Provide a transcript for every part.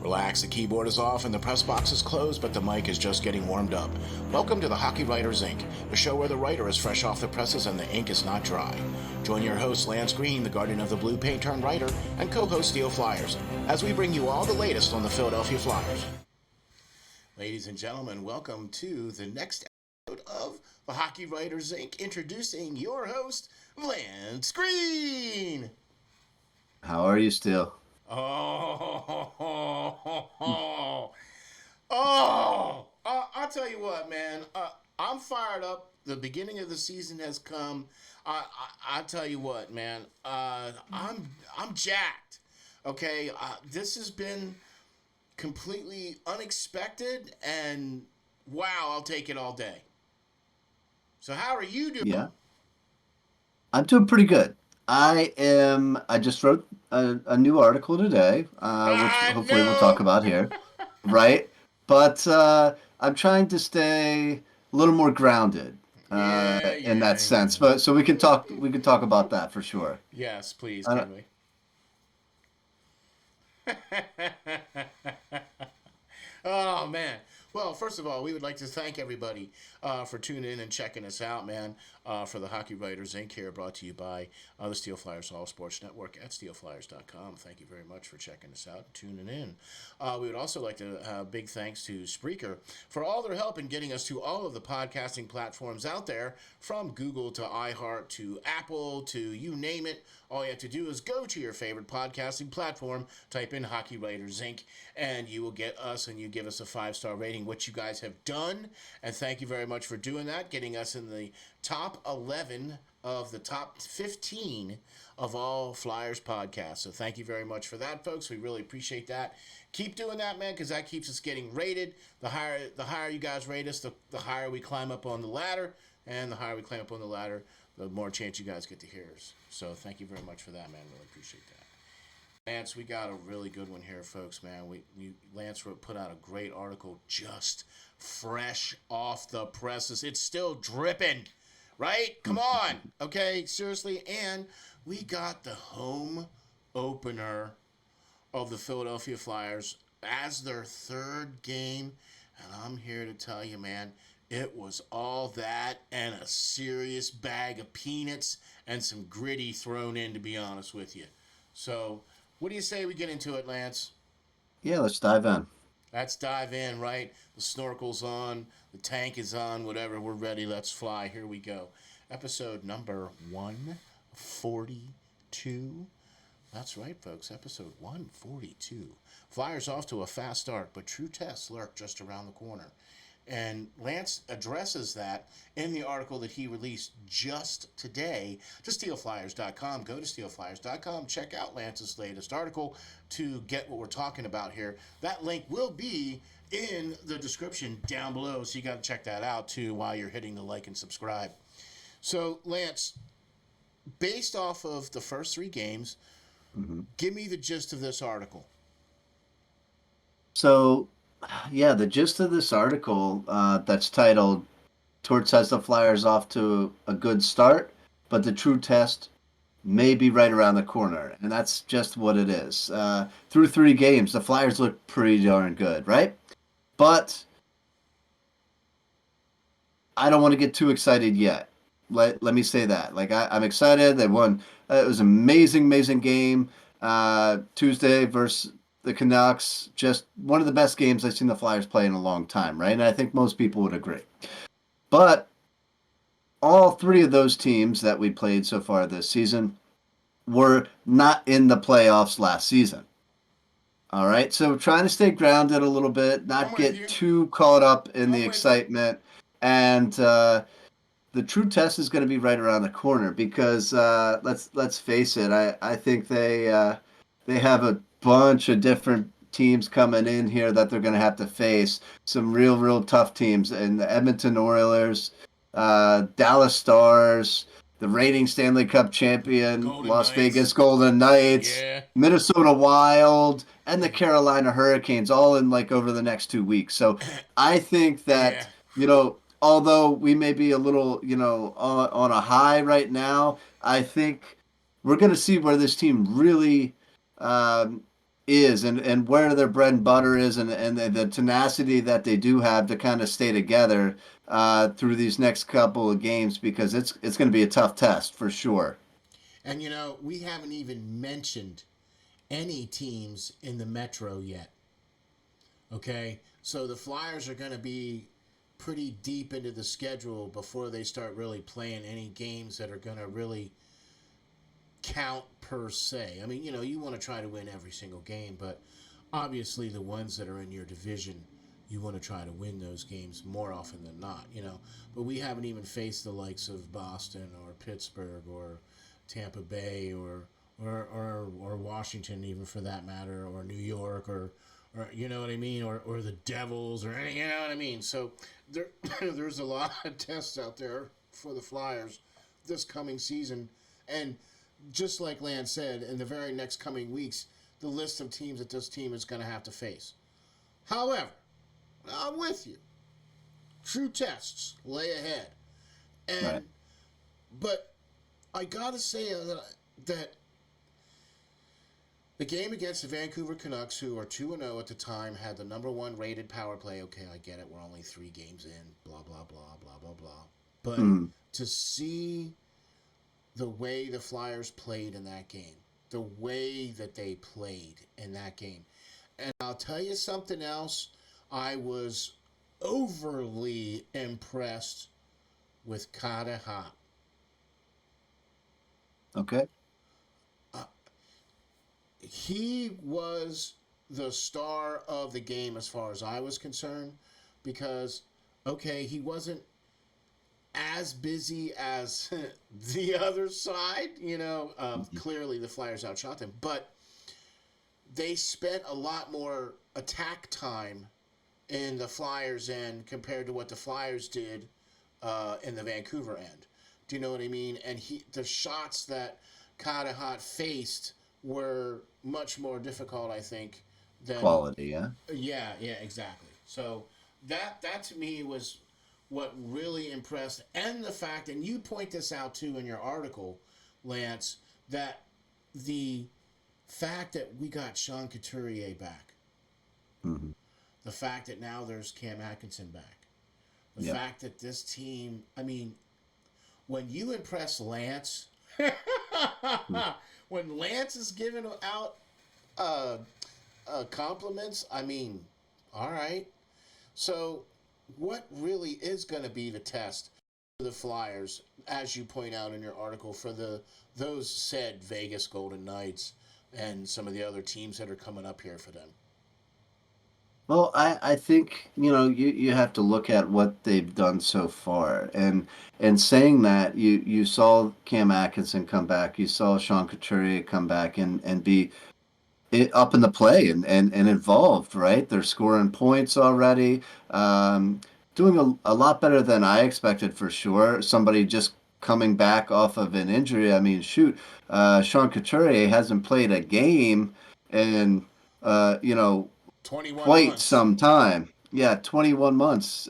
Relax, the keyboard is off and the press box is closed, but the mic is just getting warmed up. Welcome to the Hockey Writers Ink, the show where the writer is fresh off the presses and the ink is not dry. Join your host, Lance Green, the guardian of the blue paint turned writer, and co-host SteelFlyers, as we bring you all the latest on the Philadelphia Flyers. Ladies and gentlemen, welcome to the next episode of the Hockey Writers Ink, introducing your host, Lance Green. How are you, Steel? I'll tell you what, man. I'm fired up. The beginning of the season has come. I tell you what, man. I'm jacked. Okay, this has been completely unexpected, and wow, I'll take it all day. So how are you doing? Yeah, I'm doing pretty good. I just wrote a new article today, which hopefully we'll talk No. about here, right? But I'm trying to stay a little more grounded in that sense. Yeah. But so we can talk about that for sure. Yes, please, Uh, can we? Oh man. Well, first of all, we would like to thank everybody for tuning in and checking us out, man. For the Hockey Writers Ink here, brought to you by the SteelFlyers All Sports Network at SteelFlyers.com. Thank you very much for checking us out and tuning in. We would also like to big thanks to Spreaker for all their help in getting us to all of the podcasting platforms out there, from Google to iHeart to Apple to you name it. All you have to do is go to your favorite podcasting platform, type in Hockey Writers Inc., and you will get us, and you give us a 5-star rating, which you guys have done. And thank you very much for doing that, getting us in the top 11 of the top 15 of all Flyers podcasts. So thank you very much for that, folks. We really appreciate that. Keep doing that, man, because that keeps us getting rated. The higher you guys rate us, the higher we climb up on the ladder. And the higher we climb up on the ladder, the more chance you guys get to hear us. So thank you very much for that, man. Really appreciate that. Lance, we got a really good one here, folks, man. Lance put out a great article, just fresh off the presses. It's still dripping, right? Come on, okay? Seriously. And we got the home opener of the Philadelphia Flyers as their third game. And I'm here to tell you, man, it was all that and a serious bag of peanuts and some gritty thrown in, to be honest with you. So, what do you say we get into it, Lance? yeah, let's dive in. Let's dive in, right? The snorkel's on, the tank is on, whatever. We're ready. Let's fly. Here we go. Episode number 142. That's right, folks. Episode 142. Flyers off to a fast start, but true tests lurk just around the corner. And Lance addresses that in the article that he released just today to SteelFlyers.com. Go to SteelFlyers.com, check out Lance's latest article to get what we're talking about here. That link will be in the description down below, so you got to check that out too while you're hitting the like and subscribe. So, Lance, based off of the first 3 games, give me the gist of this article. So, yeah, the gist of this article that's titled "Torts has the Flyers off to a good start, but the true test may be right around the corner," and that's just what it is. Through 3 games, the Flyers look pretty darn good, right? But I don't want to get too excited yet. Let me say that. Like I'm excited. They won. It was an amazing game. Tuesday versus the Canucks. Just one of the best games I've seen the Flyers play in a long time, right? And I think most people would agree. But all 3 of those teams that we played so far this season were not in the playoffs last season. All right, so trying to stay grounded a little bit, not get too caught up in the excitement, and the true test is going to be right around the corner because let's face it, I think they have a bunch of different teams coming in here that they're going to have to face, some real tough teams, and the Edmonton Oilers, Dallas Stars, the reigning Stanley Cup champion, Las Vegas Golden Knights, Minnesota Wild, and the Carolina Hurricanes, all in like over the next 2 weeks. So I think that, although we may be a little, on a high right now, I think we're going to see where this team really is and where their bread and butter is and the tenacity that they do have to kind of stay together through these next couple of games because it's going to be a tough test for sure. And we haven't even mentioned any teams in the Metro yet. Okay, so the Flyers are going to be pretty deep into the schedule before they start really playing any games that are going to really count per se. I mean, you want to try to win every single game, but obviously the ones that are in your division, you want to try to win those games more often than not. But we haven't even faced the likes of Boston or Pittsburgh or Tampa Bay or Washington, even for that matter, or New York or you know what I mean, or the Devils or any, you know what I mean. So there there's a lot of tests out there for the Flyers this coming season, and just like Lance said, in the very next coming weeks, the list of teams that this team is going to have to face. However, I'm with you. True tests lay ahead, Right. and but I gotta say that the game against the Vancouver Canucks, who are 2-0 at the time, had the number one rated power play. Okay, I get it. We're only 3 games in. Blah blah blah blah blah blah. But Mm. to see the way the Flyers played in that game, the way that they played in that game. And I'll tell you something else. I was overly impressed with Carter Hart. Okay. Uh, he was the star of the game as far as I was concerned because, okay, he wasn't as busy as the other side. Clearly the Flyers outshot them, but they spent a lot more attack time in the Flyers end compared to what the Flyers did in the Vancouver end. Do you know what I mean? And the shots that Kadahat faced were much more difficult, I think, than Quality, yeah. yeah, exactly. So that to me was what really impressed, and the fact, and you point this out too in your article, Lance, that the fact that we got Sean Couturier back, Hmm. the fact that now there's Cam Atkinson back, the Yeah. fact that this team, I mean, when you impress Lance, Mm. when Lance is giving out uh, compliments, I mean, all right. So, what really is going to be the test for the Flyers, as you point out in your article, for those said Vegas Golden Knights and some of the other teams that are coming up here for them? Well, I think, you have to look at what they've done so far. And saying that, you saw Cam Atkinson come back, you saw Sean Couturier come back and be up in the play and involved, right? They're scoring points already, doing a lot better than I expected for sure. Somebody just coming back off of an injury. I mean, shoot, Sean Couturier hasn't played a game in, you know, 21 quite months. some time. Yeah, 21 months.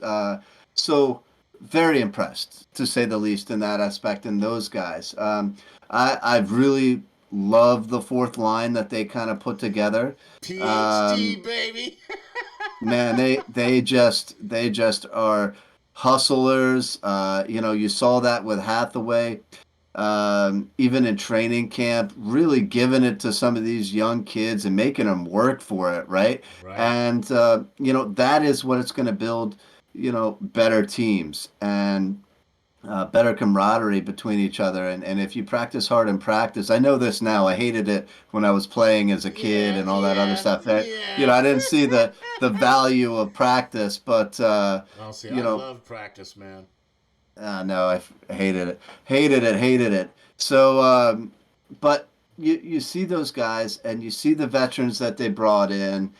So very impressed, to say the least, in that aspect. And those guys, I've really loved the fourth line that they kind of put together. PhD, Um, baby. Man, they just are hustlers. You saw that with Hathaway, even in training camp, really giving it to some of these young kids and making them work for it, right? Right. And that is what it's going to build, better teams and better camaraderie between each other. And if you practice hard in practice, I know this now. I hated it when I was playing as a kid Yeah, and all that other yeah, stuff. yeah. I didn't see the value of practice, but I'll see. you I know, love practice, man. no, hated it, hated it. So, but you see those guys, and you see the veterans that they brought in,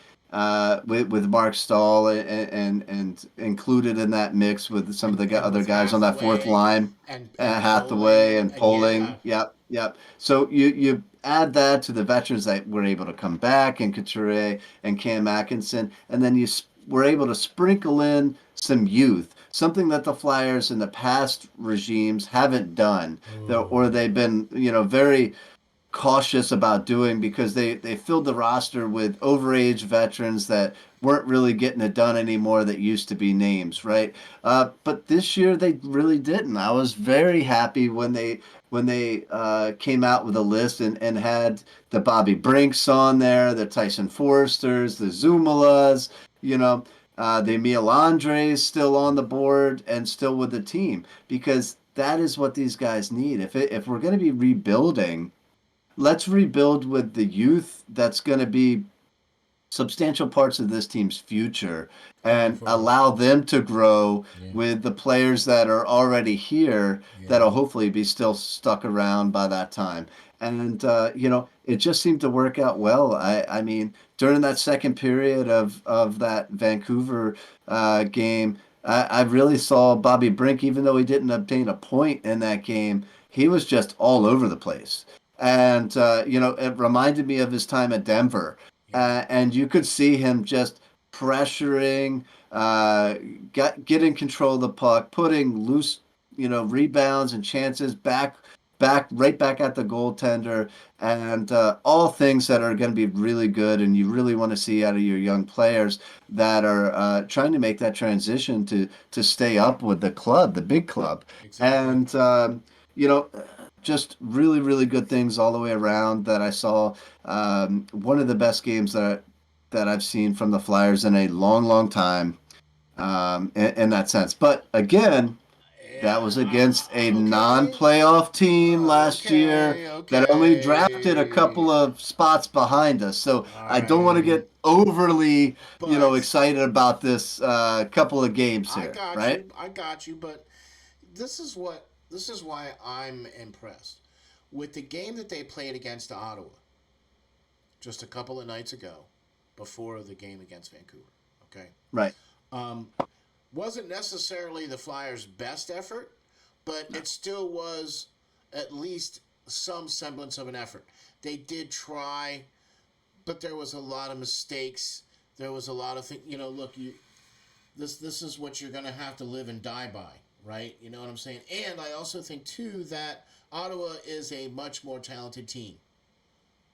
with Mark Stahl and included in that mix with some of the And other with guys on that fourth Hathaway line, and Hathaway Poling, and yeah. Poling. Yep, yep. So you add that to the veterans that were able to come back, and Couturier and Cam Atkinson, and then were able to sprinkle in some youth, something that the Flyers in the past regimes haven't done, Ooh. or they've been, very cautious about doing because they filled the roster with overage veterans that weren't really getting it done anymore that used to be names, right? But this year they really didn't. I was very happy when they came out with a list and had the Bobby Brinks on there, the Tyson Forsters, the Zumalas, you know, the Emil Andres still on the board and still with the team because that is what these guys need. If we're going to be rebuilding, let's rebuild with the youth that's going to be substantial parts of this team's future Going and forward. allow them to grow Yeah. with the players that are already here Yeah. that'll hopefully be still stuck around by that time. And it just seemed to work out well. I mean, during that second period of that Vancouver game, I really saw Bobby Brink, even though he didn't obtain a point in that game, he was just all over the place. And it reminded me of his time at Denver, Yeah. and you could see him just pressuring, getting control of the puck, putting loose, rebounds and chances right back at the goaltender, and all things that are going to be really good, and you really want to see out of your young players that are trying to make that transition to stay up with the club, the big club, Exactly. and you know. Just really, really good things all the way around that I saw. One of the best games that I've seen from the Flyers in a long, long time, in that sense. But again, that Yeah. was against a Okay. non-playoff team last year Okay. that only drafted a couple Okay. of spots behind us. So All I don't want to right. get overly, But excited about this couple of games I here, got right? you. I got you. But this is why I'm impressed with the game that they played against Ottawa just a couple of nights ago, before the game against Vancouver. Okay. Right. Um, wasn't necessarily the Flyers' best effort, but No. it still was at least some semblance of an effort. They did try, but there was a lot of mistakes. There was a lot of things. Look, this is what you're going to have to live and die by, right? You know what I'm saying? And I also think too that Ottawa is a much more talented team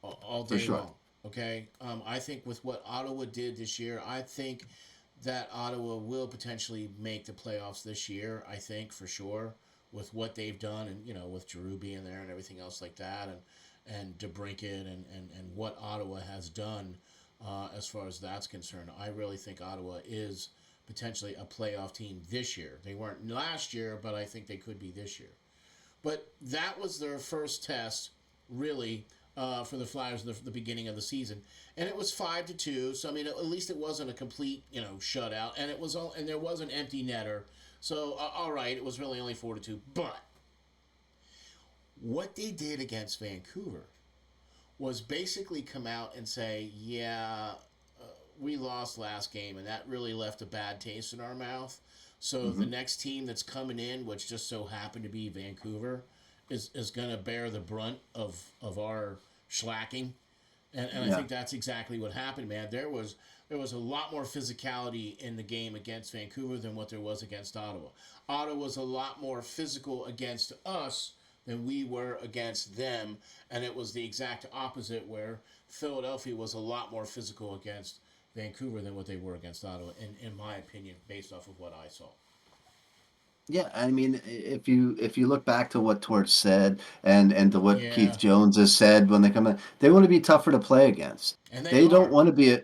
all For day sure. long. Okay, I think with what Ottawa did this year, I think that Ottawa will potentially make the playoffs this year. I think for sure with what they've done, and with Giroux being there and everything else like that, and DeBrincat and what Ottawa has done as far as that's concerned. I really think Ottawa is potentially a playoff team this year. They weren't last year, but I think they could be this year. But that was their first test, really, for the Flyers the beginning of the season, and it was 5-2. So I mean, at least it wasn't a complete shutout, and there was an empty netter. So all right, it was really only 4-2. But what they did against Vancouver was basically come out and say, yeah, we lost last game, and that really left a bad taste in our mouth. So the Hmm. next team that's coming in, which just so happened to be Vancouver, is going to bear the brunt of our slacking. And I Yeah. think that's exactly what happened, man. There was a lot more physicality in the game against Vancouver than what there was against Ottawa. Ottawa was a lot more physical against us than we were against them, and it was the exact opposite where Philadelphia was a lot more physical against Vancouver than what they were against Ottawa, in my opinion, based off of what I saw. Yeah, I mean, if you look back to what Torch said and to what Keith Yeah, Jones has said when they come in, they want to be tougher to play against. and they They don't are. want to be a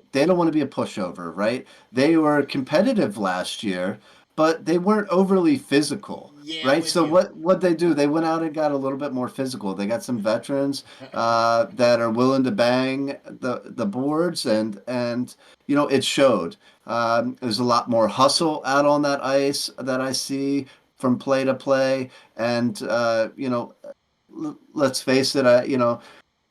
pushover, right? They were competitive last year, but they weren't overly physical, Yeah, I'm right? with So you. what they do, they went out and got a little bit more physical. They got some veterans that are willing to bang the boards, and it showed. There's a lot more hustle out on that ice that I see from play to play. And let's face it,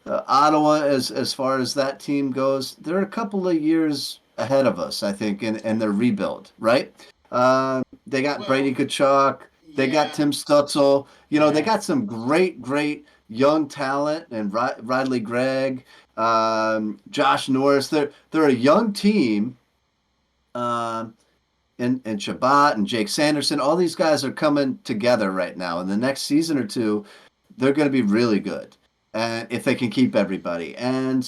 Ottawa, as far as that team goes, they're a couple of years ahead of us, I think, in their rebuild, right? They got Brady Well, Kachuk, they got yeah, Tim Stutzel, they yeah. got some great, great young talent, and Riley Gregg, Josh Norris. They're a young team. Um, and Shabbat and Jake Sanderson, all these guys are coming together right now. In the next season or two, they're going to be really good. and if they can keep everybody. And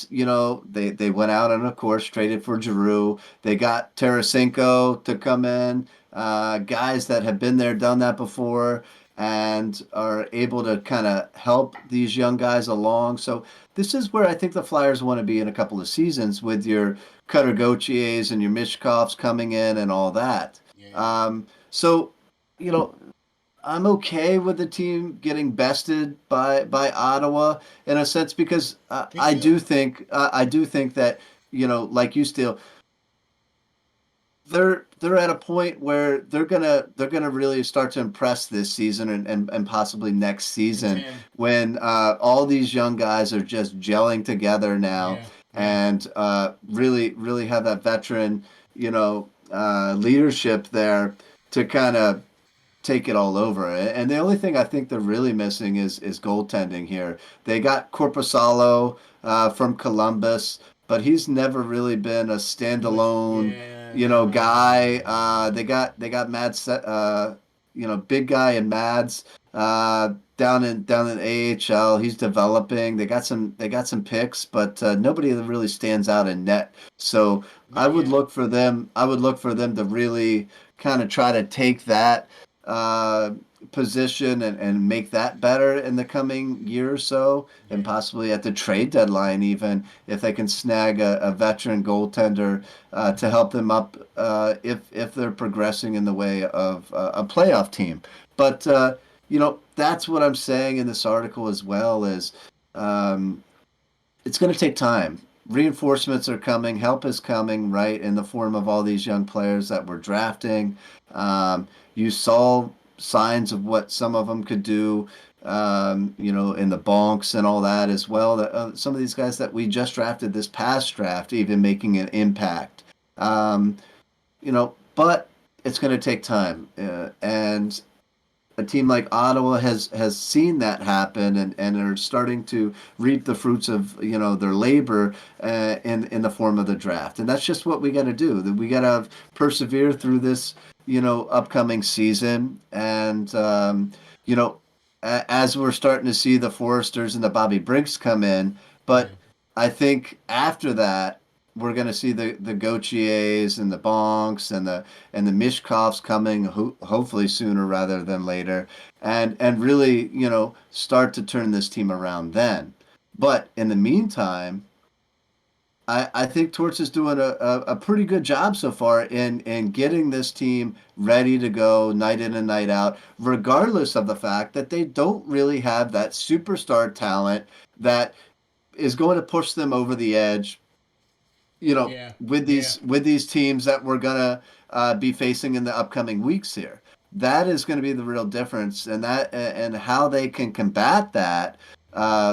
they went out and of course traded for Giroux. They got Tarasenko to come in, guys that have been there, done that before, and are able to kind of help these young guys along. So this is where I think the Flyers want to be in a couple of seasons with your Cutter Gauthiers and your Mishkovs coming in and all that. Yeah. So you know, I'm okay with the team getting bested by Ottawa in a sense because Me too. I do think that like you still they're at a point where they're gonna really start to impress this season and possibly next season Contend. when all these young guys are just gelling together now Yeah. Yeah. and really have that veteran leadership there to kind of take it all over. And the only thing I think they're really missing is goaltending here. They got Corpusalo from Columbus, but he's never really been a standalone, Yeah. No. guy. They got big guy in Mads down in AHL. He's developing. They got some picks, but nobody that really stands out in net. So Not yet. I would look for them to really kind of try to take that uh, position and make that better in the coming year or so, and Yeah. possibly at the trade deadline, even if they can snag a veteran goaltender to help them up if they're progressing in the way of a playoff team. But that's what I'm saying in this article as well is um, it's going to take time. Reinforcements are coming, help is coming, right, in the form of all these young players that we're drafting. You saw signs of what some of them could do, in the bonks and all that as well. That some of these guys that we just drafted this past draft, even making an impact. But it's going to take time, and a team like Ottawa has seen that happen and are starting to reap the fruits of their labor in the form of the draft, and that's just what we got to do. That we got to persevere through this upcoming season, and as we're starting to see the Foresters and the Bobby Brinks come in, Yeah. but I think after that we're going to see the Gautiers and the Bonks and the Mishkovs coming hopefully sooner rather than later, and really start to turn this team around then. But in the meantime, I think Torts is doing a pretty good job so far in getting this team ready to go night in and night out, regardless of the fact that they don't really have that superstar talent that is going to push them over the edge Yeah. with Yeah. these teams that we're gonna be facing in the upcoming weeks here. That is going to be the real difference, and how they can combat that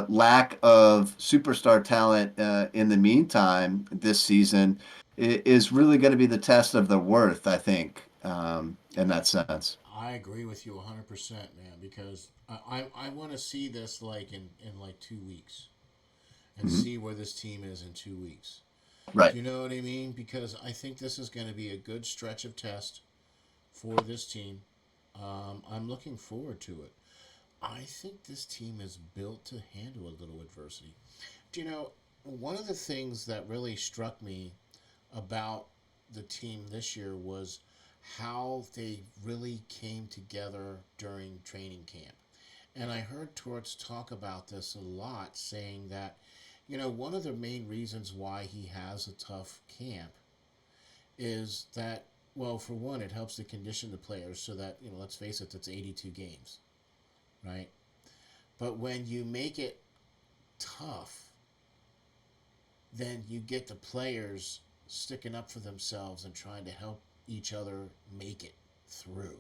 lack of superstar talent in the meantime this season is really going to be the test of their worth, I think, in that sense. I agree with you 100%, man, because I want to see this like in like 2 weeks and Hmm. see where this team is in 2 weeks. Right. Do you know what I mean? Because I think this is going to be a good stretch of test for this team. I'm looking forward to it. I think this team is built to handle a little adversity. Do you know, one of the things that really struck me about the team this year was how they really came together during training camp. And I heard Torts talk about this a lot, saying that, one of the main reasons why he has a tough camp is that, well, for one, it helps to condition the players so that, let's face it, it's 82 games, right? But when you make it tough, then you get the players sticking up for themselves and trying to help each other make it through.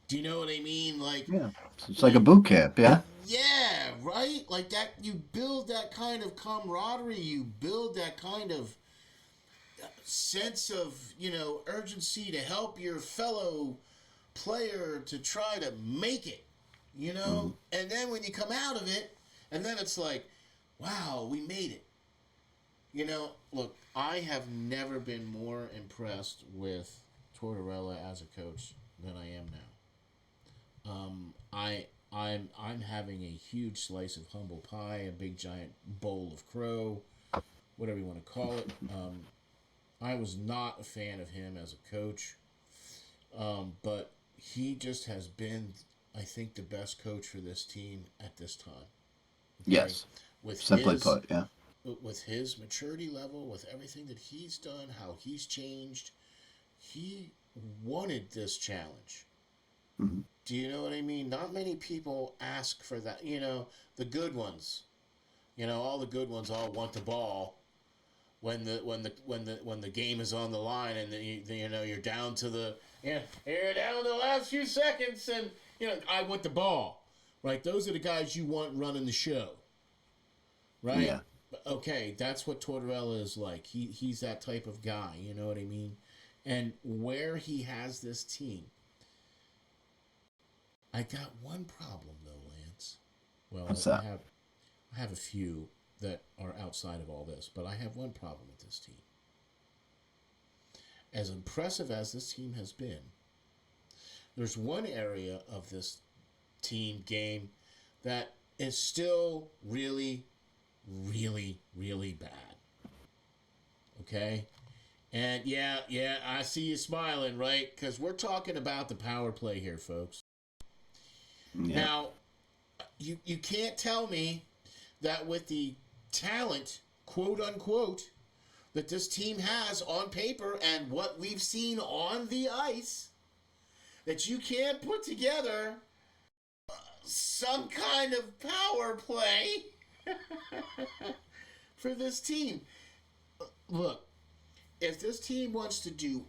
Do you know what I mean? Yeah. It's like a Like boot camp. Yeah. yeah, right? Like that you build that kind of camaraderie, you build that kind of sense of, urgency to help your fellow player to try to make it, Mhm. And then when you come out of it, and then it's like, wow, we made it. Look, I have never been more impressed with Tortorella as a coach than I am now. I I'm having a huge slice of humble pie, a big giant bowl of crow, whatever you want to call it. I was not a fan of him as a coach, but he just has been, I think, the best coach for this team at this time. Okay, Yes. with Simply his put, yeah. with his maturity level, with everything that he's done, how he's changed, he wanted this challenge. Mhm. Do you know what I mean? Not many people ask for that. The good ones. All the good ones all want the ball when the game is on the line, and you're down to you're down to the last few seconds, and I want the ball. Right? Those are the guys you want running the show. Right? Yeah. Okay, that's what Tortorella is like. He's that type of guy. You know what I mean? And where he has this team, I got one problem though, Lance. Well, What's I that? have I have a few that are outside of all this, but I have one problem with this team. As impressive as this team has been, there's one area of this team game that is still really, really, really bad. Okay? And yeah, I see you smiling, right? Because we're talking about the power play here, folks. Yeah. Now, you can't tell me that with the talent, quote unquote, that this team has on paper and what we've seen on the ice, that you can't put together some kind of power play for this team. Look, if this team wants to do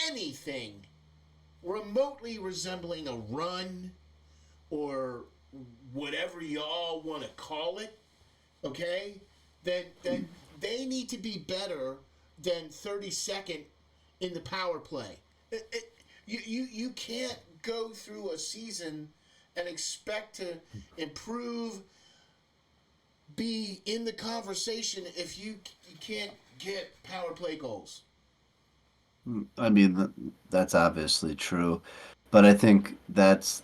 anything remotely resembling a run or whatever y'all want to call it, okay, then they need to be better than 32nd in the power play. You can't go through a season and expect to improve, be in the conversation if you can't get power play goals. I mean, that's obviously true, but I think that's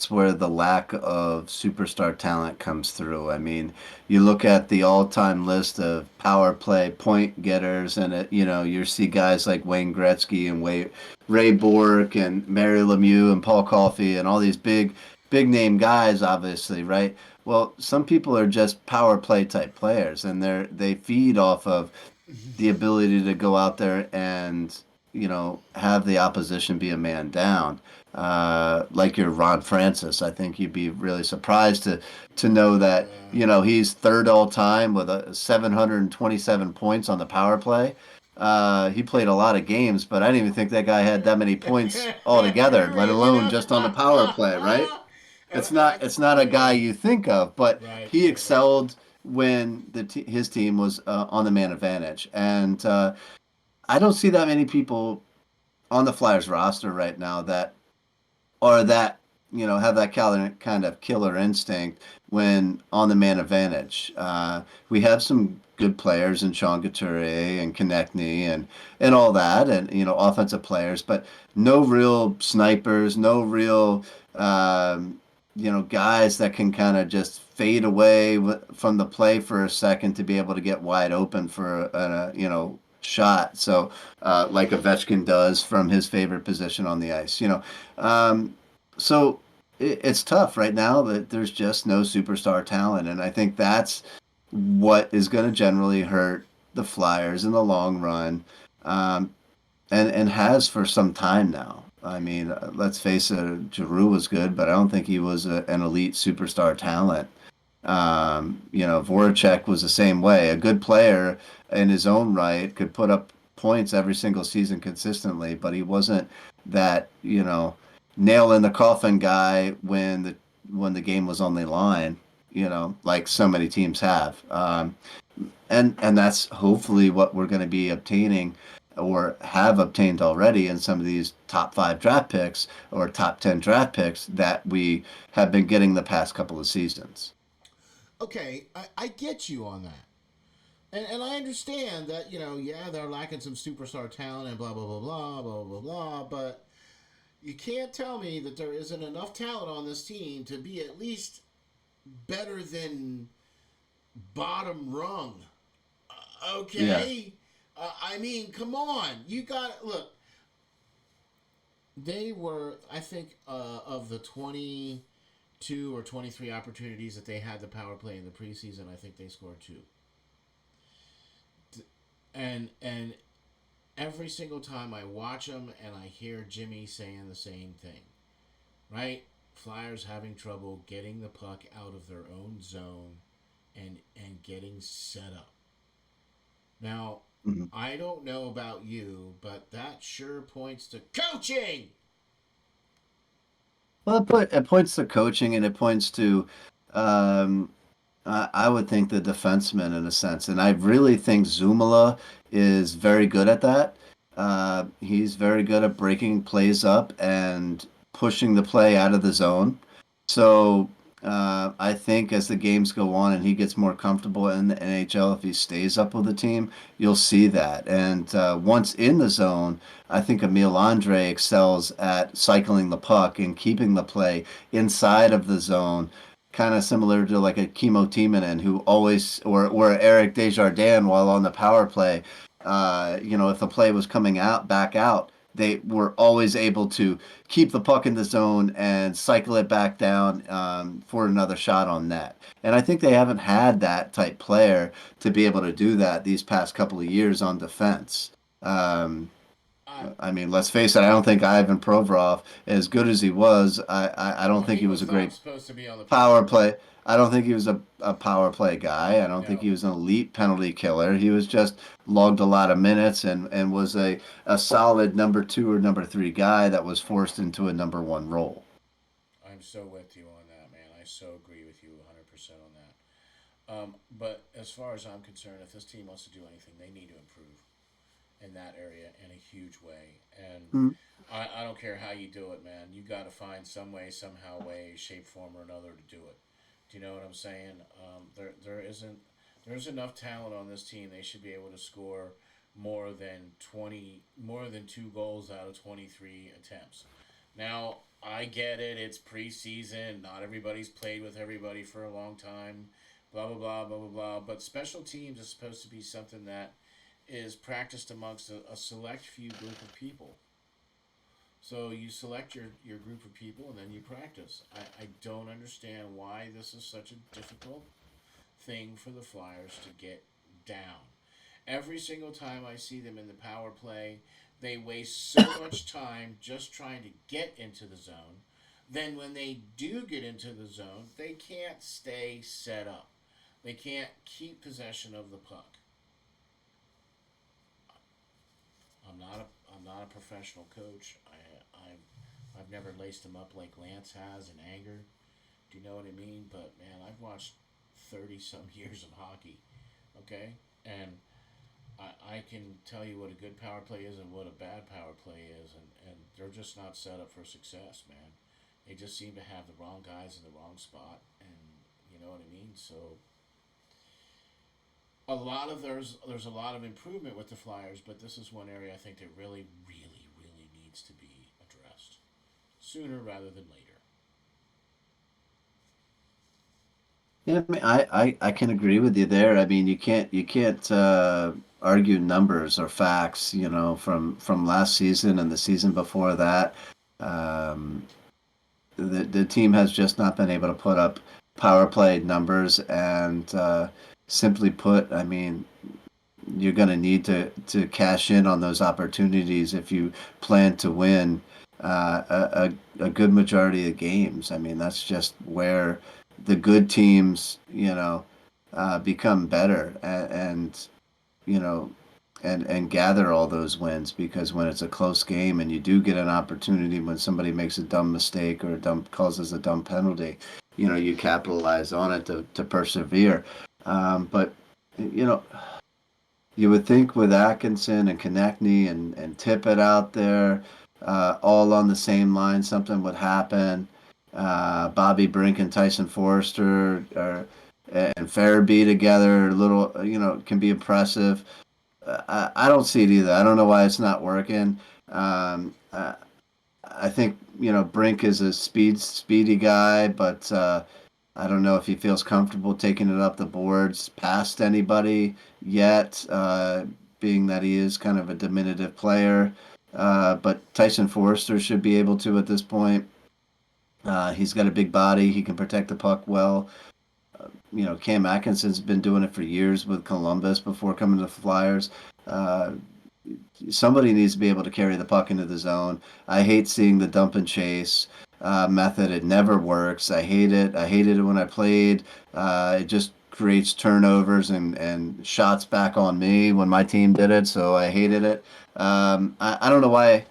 where the lack of superstar talent comes through. I mean, you look at the all-time list of power play point getters, and you see guys like Wayne Gretzky and Ray Bork and Mary Lemieux and Paul Coffey and all these big name guys, obviously, right? Well, some people are just power play type players, and they feed off of the ability to go out there and have the opposition be a man down. Like your Ron Francis, I think you'd be really surprised to know that Yeah. he's third all time with 727 points on the power play. He played a lot of games, but I didn't even think that guy had that many points altogether, let You alone know? just on the power play, right? And It's not I, it's not a guy yeah, you think of, but right, he right, right. excelled when his team was on the man advantage, and I don't see that many people on the Flyers roster right now that are that have that kind of killer instinct when on the man advantage. We have some good players in Sean Couturier and Konechny and all that, and offensive players, but no real snipers, no real guys that can kind of just fade away from the play for a second to be able to get wide open for a shot. So like Ovechkin does from his favorite position on the ice. So it's tough right now that there's just no superstar talent, and I think that's what is going to generally hurt the Flyers in the long run, um, and has for some time now. I mean, let's face it, Giroux was good, but I don't think he was an elite superstar talent. Voracek was the same way. A good player in his own right could put up points every single season consistently, but he wasn't that, nail in the coffin guy when the game was on the line, like so many teams have. And that's hopefully what we're going to be obtaining or have obtained already in some of these top 5 draft picks or top 10 draft picks that we have been getting the past couple of seasons. Okay, I get you on that. And I understand that, yeah, they're lacking some superstar talent and blah, blah, blah, blah, blah, blah, blah, but you can't tell me that there isn't enough talent on this team to be at least better than bottom rung. Yeah. Okay? I mean, come on. You got look. They were, I think, of the 22 or 23 opportunities that they had the power play in the preseason. I think they scored two. And every single time I watch them and I hear Jimmy saying the same thing, right? Flyers having trouble getting the puck out of their own zone and getting set up. Now, Mhm. I don't know about you, but that sure points to coaching. Well, it points to coaching and it points to, um, I would think the defenseman in a sense, and I really think Zumala is very good at that. He's very good at breaking plays up and pushing the play out of the zone. So I think as the games go on and he gets more comfortable in the NHL, if he stays up with the team, you'll see that. And once in the zone, I think Emil Andre excels at cycling the puck and keeping the play inside of the zone, kind of similar to like a Chemo Timonen who always, or Eric Desjardins while on the power play. If the play was coming out back out, they were always able to keep the puck in the zone and cycle it back down for another shot on net. And I think they haven't had that type player to be able to do that these past couple of years on defense. Um, I I mean, let's face it. I don't think Ivan Provorov, as good as he was, I don't Well, think he he was was a not great supposed to be on the power power play. play. I don't think he was a power play guy. I don't think No, he was an elite penalty killer. He was just logged a lot of minutes and was a solid number two or number three guy that was forced into a number one role. I'm so with you on that, man. I so agree with you 100% on that. But as far as I'm concerned, if this team wants to do anything, they need to improve in that area in a huge way. And Mm. I don't care how you do it, man. You got to find some way, somehow, way, shape, form, or another to do it. Do you know what I'm saying? There isn't there's enough talent on this team. They should be able to score more than 2 goals out of 23 attempts. Now I get it. It's preseason. Not everybody's played with everybody for a long time. Blah blah blah blah blah blah. But special teams is supposed to be something that is practiced amongst a select few group of people. So you select your group of people and then you practice. I don't understand why this is such a difficult thing for the Flyers to get down. Every single time I see them in the power play, they waste so much time just trying to get into the zone. Then when they do get into the zone, they can't stay set up. They can't keep possession of the puck. I'm not a professional coach. I've never laced them up like Lance has in anger. Do you know what I mean? But man, I've watched 30 some years of hockey. Okay, and I can tell you what a good power play is and what a bad power play is, and they're just not set up for success, man. They just seem to have the wrong guys in the wrong spot, and you know what I mean. So there's a lot of improvement with the Flyers, but this is one area I think that really, really, really needs to be addressed sooner rather than later. Yeah, I mean, I can agree with you there. I mean, you can't argue numbers or facts, from last season and the season before that. Um, the team has just not been able to put up power play numbers, and simply put, I mean, you're going to need to cash in on those opportunities if you plan to win a good majority of games. I mean, that's just where the good teams, become better and you know, and gather all those wins, because when it's a close game and you do get an opportunity when somebody makes a dumb mistake or a dumb causes a dumb penalty, you capitalize on it to persevere. But you know, you would think with Atkinson and Konechny and Tippett out there, all on the same line, something would happen. Bobby Brink and Tyson Forrester and Farabee together, a little, can be impressive. I don't see it either. I don't know why it's not working. I think Brink is a speedy guy, but I don't know if he feels comfortable taking it up the boards past anybody yet, being that he is kind of a diminutive player. But Tyson Forrester should be able to at this point. He's got a big body. He can protect the puck well. Cam Atkinson's been doing it for years with Columbus before coming to the Flyers. Uh, Somebody needs to be able to carry the puck into the zone. I hate seeing the dump and chase method. It never works. I hate it. I hated it when I played. It just creates turnovers and shots back on me when my team did it. So I hated it. I don't know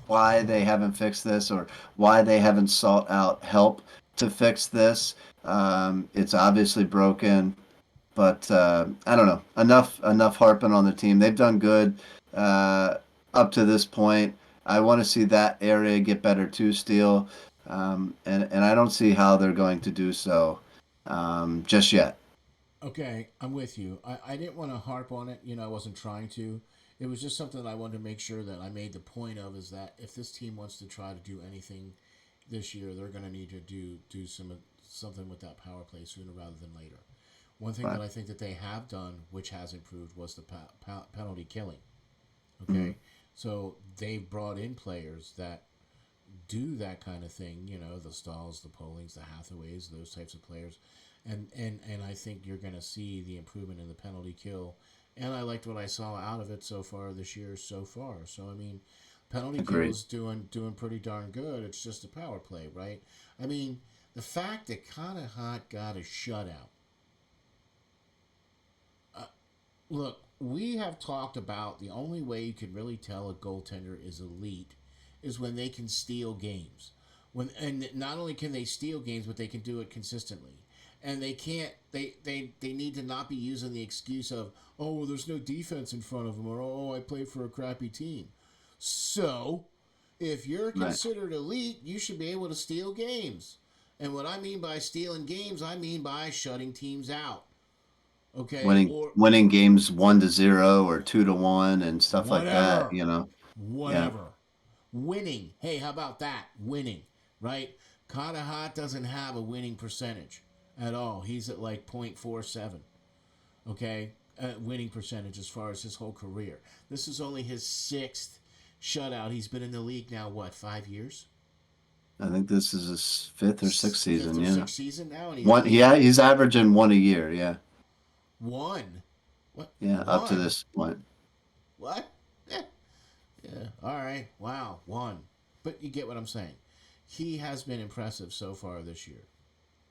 why they haven't fixed this or why they haven't sought out help to fix this. It's obviously broken, but I don't know. Enough harping on the team. They've done good uh, up to this point. I want to see that area get better too, Steel, and I don't see how they're going to do so just yet. Okay, I'm with you. I didn't want to harp on it. I wasn't trying to. It was just something that I wanted to make sure that I made the point of is that if this team wants to try to do anything this year, they're going to need to do something with that power play sooner rather than later. One thing Right. that I think that they have done, which has improved, was the penalty killing. Mm-hmm. Okay, so they've brought in players that do that kind of thing. The Stalls, the Polings, the Hathaways, those types of players, and I think you're going to see the improvement in the penalty kill. And I liked what I saw out of it so far this year. So far, so I mean, penalty kill Agreed. is doing pretty darn good. It's just a power play, right? I mean, the fact that Kind of Hot got a shutout. Look, we have talked about the only way you can really tell a goaltender is elite is when they can steal games. And not only can they steal games, but they can do it consistently. And they can't. They need to not be using the excuse of oh, there's no defense in front of them, or oh, I play for a crappy team. So, if you're Right. considered elite, you should be able to steal games. And what I mean by stealing games, I mean by shutting teams out. Okay, Winning games 1-0 or 2-1 and stuff like that. whatever, Yeah. whatever. Winning. Hey, how about that? Winning, right? Kanahat doesn't have a winning percentage at all. He's at like 0.47, okay? Winning percentage as far as his whole career. This is only his sixth shutout. He's been in the league now, what, 5 years? I think this is his fifth or sixth Fifth season. or Yeah. sixth season now, and he One. only Yeah, he's averaging one a year. Yeah. won. What? Yeah. Up to One? this point. What? Eh, yeah. All right. Wow. One. But you get what I'm saying. He has been impressive so far this year.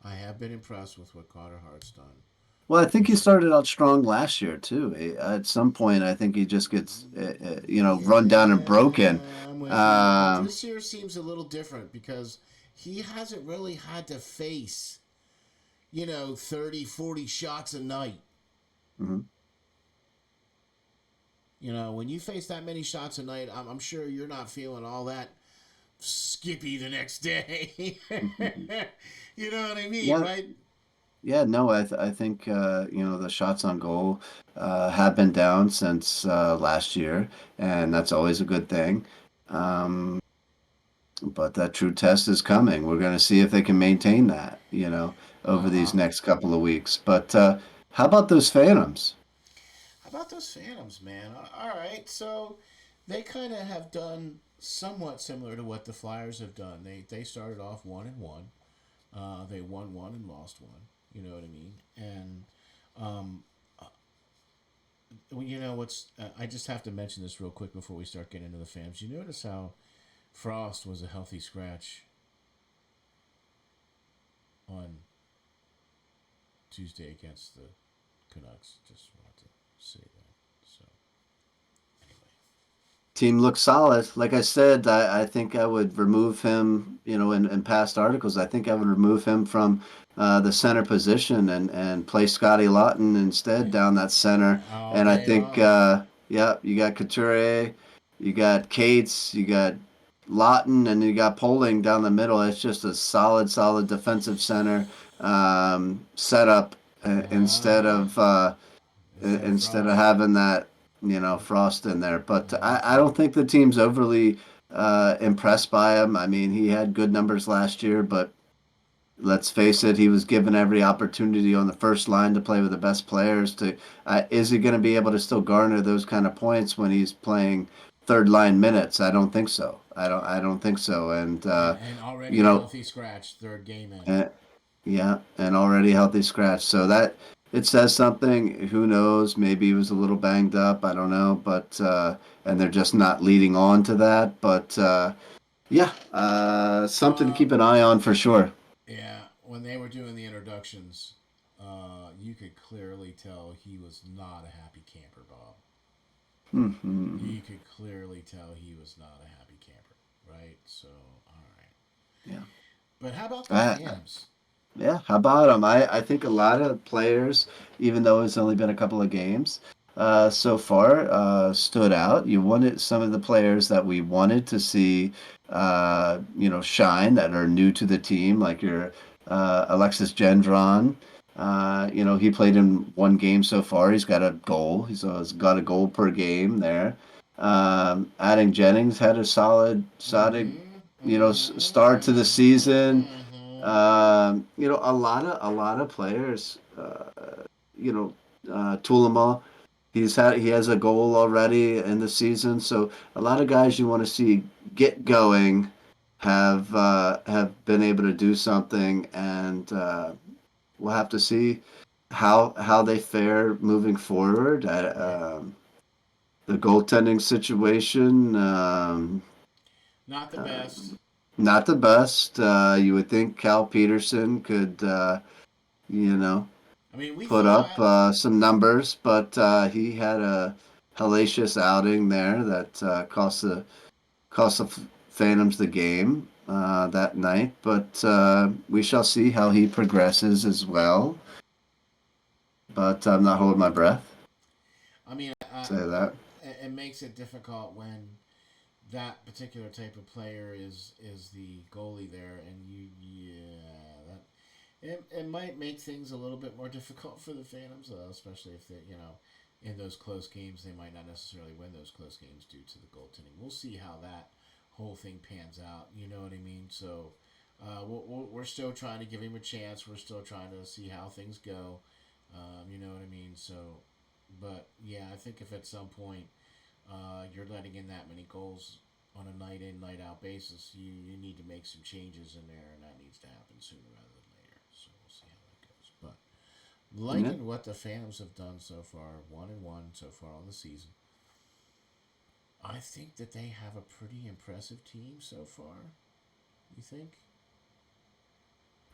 I have been impressed with what Carter Hart's done. Well, I think he He's started out strong last year too. At some point, I think he just gets, run down and broken. yeah, I'm with you. But Um, this year seems a little different because he hasn't really had to face, 30, 40 shots a night. mhm. When you face that many shots a night, I'm sure you're not feeling all that skippy the next day. You know what I mean, Yeah, right? yeah. No, I think the shots on goal have been down since last year, and that's always a good thing. Um, but that true test is coming. We're going to see if they can maintain that, over Uh these huh. next couple of weeks. But how about those Phantoms? How about those Phantoms, man? All right, so they kind of have done somewhat similar to what the Flyers have done. They started off 1-1. They won one and lost one. You know what I mean? And well, what's I just have to mention this real quick before we start getting into the fans. You notice how Frost was a healthy scratch on Tuesday against the Canucks. Just wanted to say that. So anyway. Team looks solid. Like I said, I think I would remove him, in past articles. I think I would remove him from the center position and play Scotty Lawton instead down that center. All And I day think, long. yeah, you got Couture, you got Cates, you got Lawton, and you got Poling down the middle. It's just a solid defensive center setup instead Uh, of instead of instead of Frost. having that Frost in there. But I'm with I you. don't think the team's overly impressed by him. I mean, he had good numbers last year, but let's face it, he was given every opportunity on the first line to play with the best players. Is he going to be able to still garner those kind of points when he's playing third line minutes? I don't think so. I don't think so. And And already you a know, healthy scratch, third game in. uh, yeah, and already healthy scratch. So that it says something. Who knows? Maybe he was a little banged up. I don't know, but and they're just not leading on to that. But yeah, something to Uh, keep an eye on for sure. yeah, when they were doing the introductions, you could clearly tell he was not a happy camper, Bob. Hmm. You could clearly tell he was not a happy camper, right? So, all right. Yeah. But how about the I, Phantoms? Yeah, how about him? I think a lot of players, even though it's only been a couple of games so far, stood out. You wanted some of the players that we wanted to see, shine that are new to the team, like your Alexis Gendron. He played in one game so far. He's got a goal. He's got a goal per game there. Adding Jennings had a solid, Mm-hmm. Mm-hmm. start to the Mm-hmm. season. Mm-hmm. A lot of players. Tulima, he has a goal already in the season. So a lot of guys you want to see get going have been able to do something, and we'll have to see how they fare moving forward. Right. The goaltending situation. Not the Uh, best. Not the best. You would think Cal Peterson could, you know, I mean, we put up thought, some numbers, but he had a hellacious outing there that cost the Phantoms the game that night. But we shall see how he progresses as well. But I'm not holding my breath. I mean, Say that. it makes it difficult when that particular type of player is the goalie there, and it might make things a little bit more difficult for the Phantoms, especially if they in those close games they might not necessarily win those close games due to the goaltending. We'll see how that whole thing pans out. You know what I mean? So we're still trying to give him a chance. We're still trying to see how things go. You know what I mean? So, but yeah, I think if at some point you're letting in that many goals on a night in, night out basis, you need to make some changes in there, and that needs to happen sooner rather than later. So we'll see how that goes. But Yeah. liking what the Phantoms have done so far, 1-1 so far on the season, I think that they have a pretty impressive team so far. You think?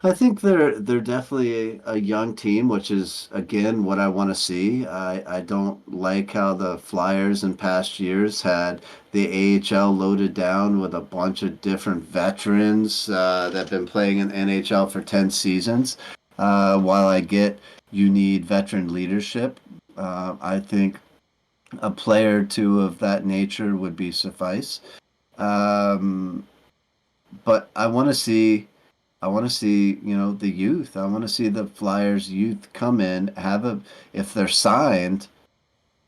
I think they're definitely a young team, which is again what I want to see. I don't like how the Flyers in past years had the AHL loaded down with a bunch of different veterans that have been playing in the NHL for 10 seasons. While I get you need veteran leadership, I think a player or two of that nature would be suffice. Um, but I want to see, the youth. I want to see the Flyers youth come in, if they're signed,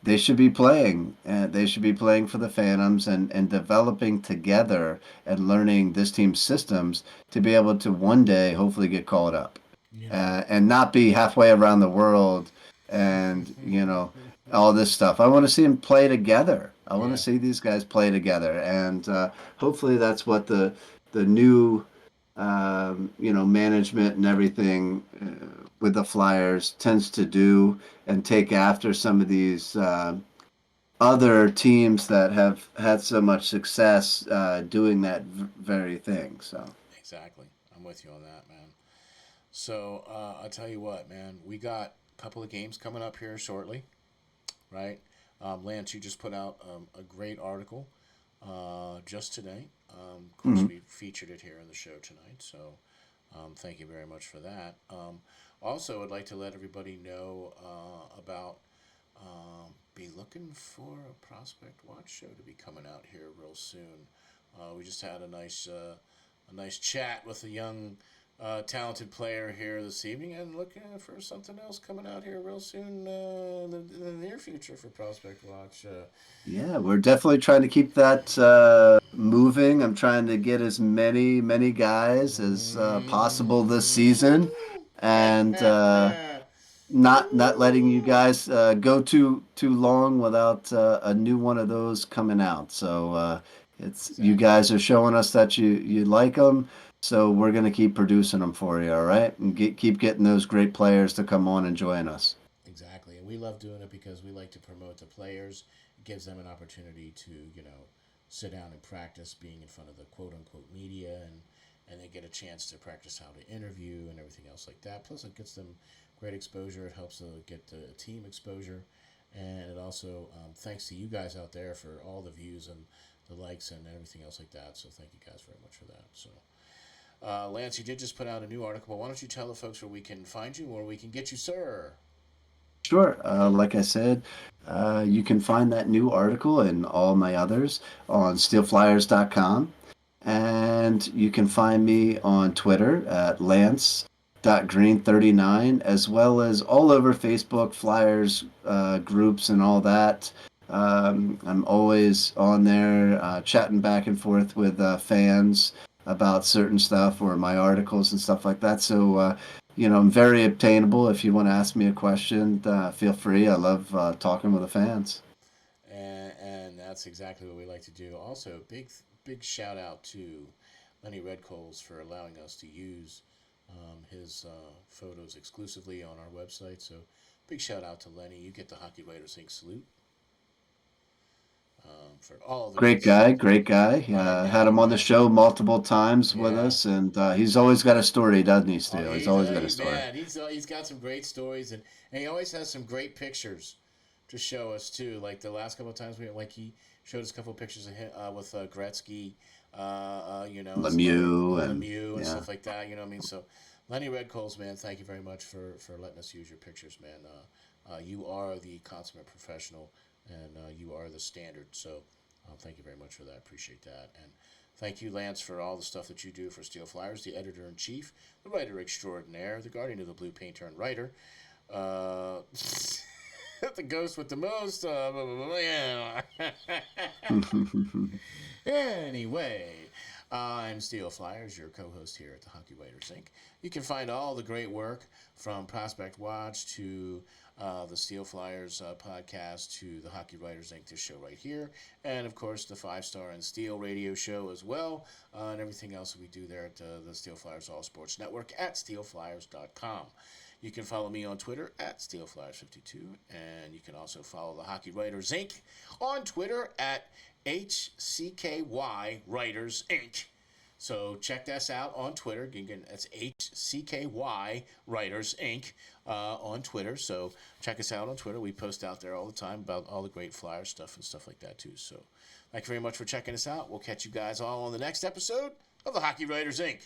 they should be playing. And they should be playing for the Phantoms and developing together and learning this team's systems to be able to one day hopefully get called up You know. and not be halfway around the world and, all this stuff. I want to see them play together. I want to Yeah. see these guys play together. And hopefully that's what the new management and everything with the Flyers tends to do and take after some of these other teams that have had so much success doing that very thing. So, Exactly. I'm with you on that, man. So I'll tell you what, man. We got a couple of games coming up here shortly, right? Lance, you just put out a great article just today. Of course, mhm. we featured it here on the show tonight, so thank you very much for that. Also, I'd like to let everybody know about be looking for a prospect watch show to be coming out here real soon. We just had a nice chat with a young talented player here this evening, and looking for something else coming out here real soon in the near future for Prospect Watch. Yeah, we're definitely trying to keep that moving. I'm trying to get as many guys as possible this season, and not letting you guys go too long without a new one of those coming out. So it's you Exactly. guys are showing us that you like them. So we're gonna keep producing them for you, all right? And keep getting those great players to come on and join us. Exactly. And we love doing it because we like to promote the players. It gives them an opportunity to, sit down and practice being in front of the quote unquote media, and they get a chance to practice how to interview and everything else like that. Plus, it gets them great exposure. It helps get the team exposure. And it also, thanks to you guys out there for all the views and the likes and everything else like that. So, thank you guys very much for that. So, Lance, you did just put out a new article, but why don't you tell the folks where we can find you, where we can get you, sir? Sure. Like I said, you can find that new article and all my others on steelflyers.com. And you can find me on Twitter at lance.green39, as well as all over Facebook, Flyers groups, and all that. I'm always on there chatting back and forth with fans about certain stuff or my articles and stuff like that. So, I'm very obtainable. If you want to ask me a question, feel free. I love talking with the fans. And that's exactly what we like to do. Also, big shout out to Lenny Redcoles for allowing us to use his photos exclusively on our website. So, big shout out to Lenny. You get the Hockey Writers Ink salute for all the Great great guy, stuff. great guy. I Had know, him on the man. show multiple times with Yeah. us, and he's always got a story, doesn't he, Oh, Stu? He's always got a story. man, he's got some great stories, and he always has some great pictures to show us too. Like the last couple of times he showed us a couple of pictures of him with Gretzky, and some other Lemieux, and Lemieux and yeah, stuff like that. You know what I mean? So, Lenny Redcoles, man, thank you very much for letting us use your pictures, man. You are the consummate professional, and you are the standard. So, thank you very much for that. Appreciate that, and thank you, Lance, for all the stuff that you do for Steel Flyers, the editor in chief, the writer extraordinaire, the guardian of the blue painter and writer. Uh, the ghost with the most. Yeah. Anyway, I'm Steel Flyers, your co-host here at the Hockey Writers Ink. You can find all the great work from Prospect Watch to the Steel Flyers podcast to the Hockey Writers Ink. This show right here, and of course the 5-Star and Steel radio show as well, and everything else that we do there at the SteelFlyers All Sports Network at SteelFlyers.com. You can follow me on Twitter at SteelFlyers52, and you can also follow the Hockey Writers Ink on Twitter at HCKY Writers Inc. So check us out on Twitter. Again, that's HCKY Writers Inc. On Twitter. So check us out on Twitter. We post out there all the time about all the great Flyer stuff and stuff like that too. So thank you very much for checking us out. We'll catch you guys all on the next episode of the Hockey Writers Inc.